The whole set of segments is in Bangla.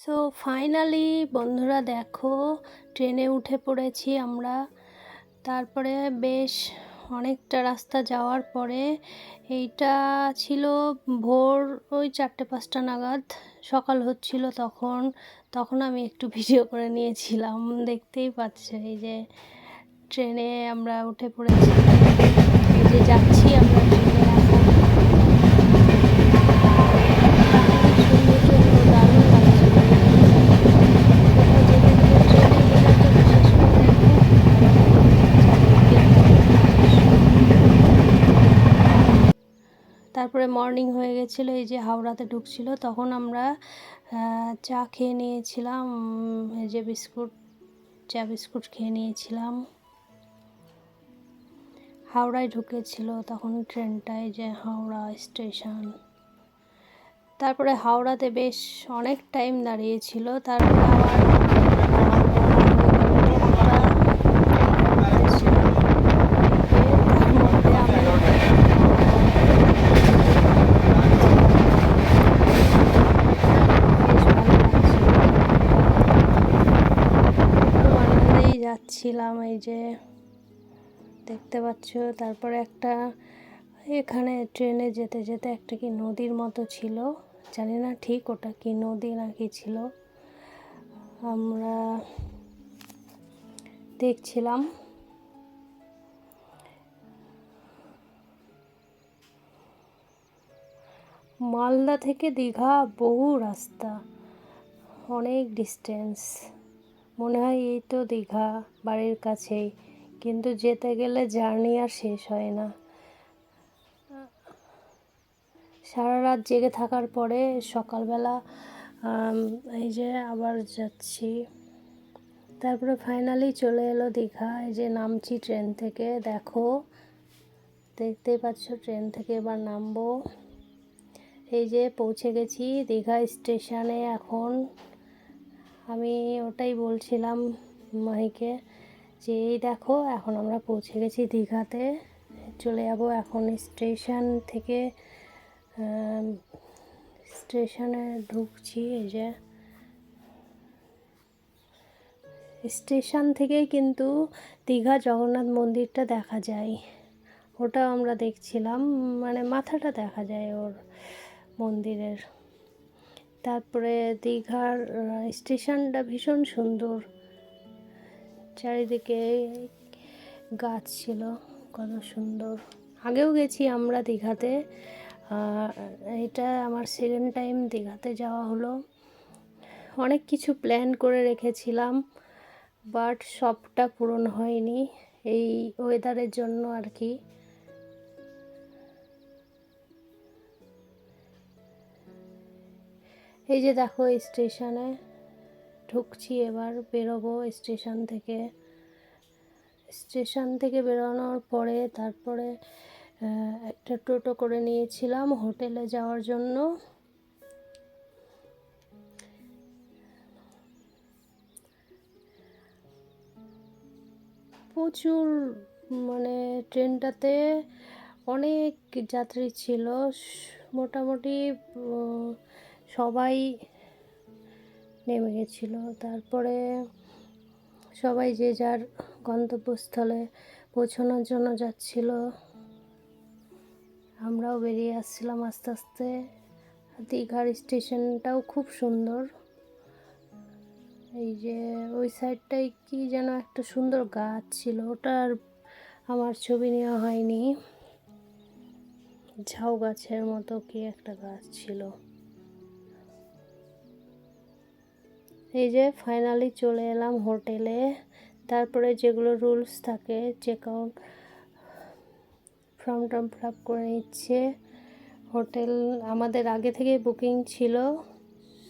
সো ফাইনালি বন্ধুরা দেখো, ট্রেনে উঠে পড়েছি আমরা। তারপরে বেশ অনেকটা রাস্তা যাওয়ার পরে এইটা ছিল ভোর ওই 4টে-5টা নাগাদ, সকাল হচ্ছিল তখন। তখন আমি একটু ভিডিও করে নিয়েছিলাম। দেখতেই পাচ্ছ এই যে ট্রেনে আমরা উঠে পড়েছি, এই যে যাচ্ছি আমরা ট্রেনে এখন। তারপরে মর্নিং হয়ে গেছিলো, এই যে হাওড়াতে ঢুকছিল তখন আমরা চা খেয়ে নিয়েছিলাম। এই যে চা বিস্কুট খেয়ে নিয়েছিলাম। হাওড়ায় ঢুকেছিল তখন ট্রেনটায়, যে হাওড়া স্টেশন। তারপরে হাওড়াতে বেশ অনেক টাইম দাঁড়িয়েছিল। তারপরে আবার যাচ্ছিলাম, এই যে দেখতে পাচ্ছ। তারপরে এখানে ট্রেনে যেতে যেতে একটা কি নদীর মতো ছিল, জানি না ঠিক ওটা কি নদী না কি ছিল, আমরা দেখছিলাম। মালদা থেকে দীঘা বহু রাস্তা, অনেক ডিস্টেন্স। মনে হয় এই তো দীঘা বাড়ির কাছেই, কিন্তু যেতে গেলে জার্নি আর শেষ হয় না। সারা রাত জেগে থাকার পরে সকালবেলা এই যে আবার যাচ্ছি। তারপরে ফাইনালি চলে এলো দীঘা। এই যে নামছি ট্রেন থেকে, দেখো দেখতেই পাচ্ছ ট্রেন থেকে এবার নামবো। এই যে পৌঁছে গেছি দীঘা স্টেশনে এখন। আমি ওটাই বলছিলাম মাহিকে যে এই দেখো এখন আমরা পৌঁছে গেছি দীঘাতে, চলে যাব এখন স্টেশন থেকে। স্টেশনে ঢুকছি। এই যে স্টেশন থেকেই কিন্তু দীঘা জগন্নাথ মন্দিরটা দেখা যায়, ওটা আমরা দেখছিলাম, মানে মাথাটা দেখা যায় ওর মন্দিরের। তারপরে দীঘার স্টেশনটা ভীষণ সুন্দর, চারিদিকে গাছ ছিল, কত সুন্দর। আগেও গেছি আমরা দীঘাতে, এটা আমার সেকেন্ড টাইম দীঘাতে যাওয়া হলো। অনেক কিছু প্ল্যান করে রেখেছিলাম, বাট সবটা পূরণ হয়নি এই ওয়েদারের জন্য আর কি। এই যে দেখো স্টেশনে ঢুকছি, এবার বেরোবো স্টেশন থেকে। স্টেশন থেকে বেরোনোর পরে তারপরে একটা টোটো করে নিয়েছিলাম হোটেলে যাওয়ার জন্য। প্রচুর, মানে ট্রেনটাতে অনেক যাত্রী ছিল, মোটামুটি সবাই নেমে গেছিলো। তারপরে সবাই যে যার গন্তব্যস্থলে পৌঁছানোর জন্য যাচ্ছিল, আমরাও বেরিয়ে আসছিলাম আস্তে আস্তে। দীঘার স্টেশনটাও খুব সুন্দর। এই যে ওই সাইডটায় কি যেন একটা সুন্দর গাছ ছিল, ওটার আমার ছবি নেওয়া হয়নি, ঝাউ গাছের মতো কি একটা গাছ ছিল। এই যে ফাইনালি চলে এলাম হোটেলে। তারপরে যেগুলো রুলস থাকে, check out form fill up করে নিচ্ছে। হোটেল আমাদের আগে থেকে বুকিং ছিল।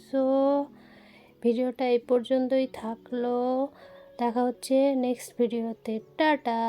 সো ভিডিওটা এই পর্যন্তই থাকলো, দেখা হচ্ছে নেক্সট ভিডিওতে। টাটা।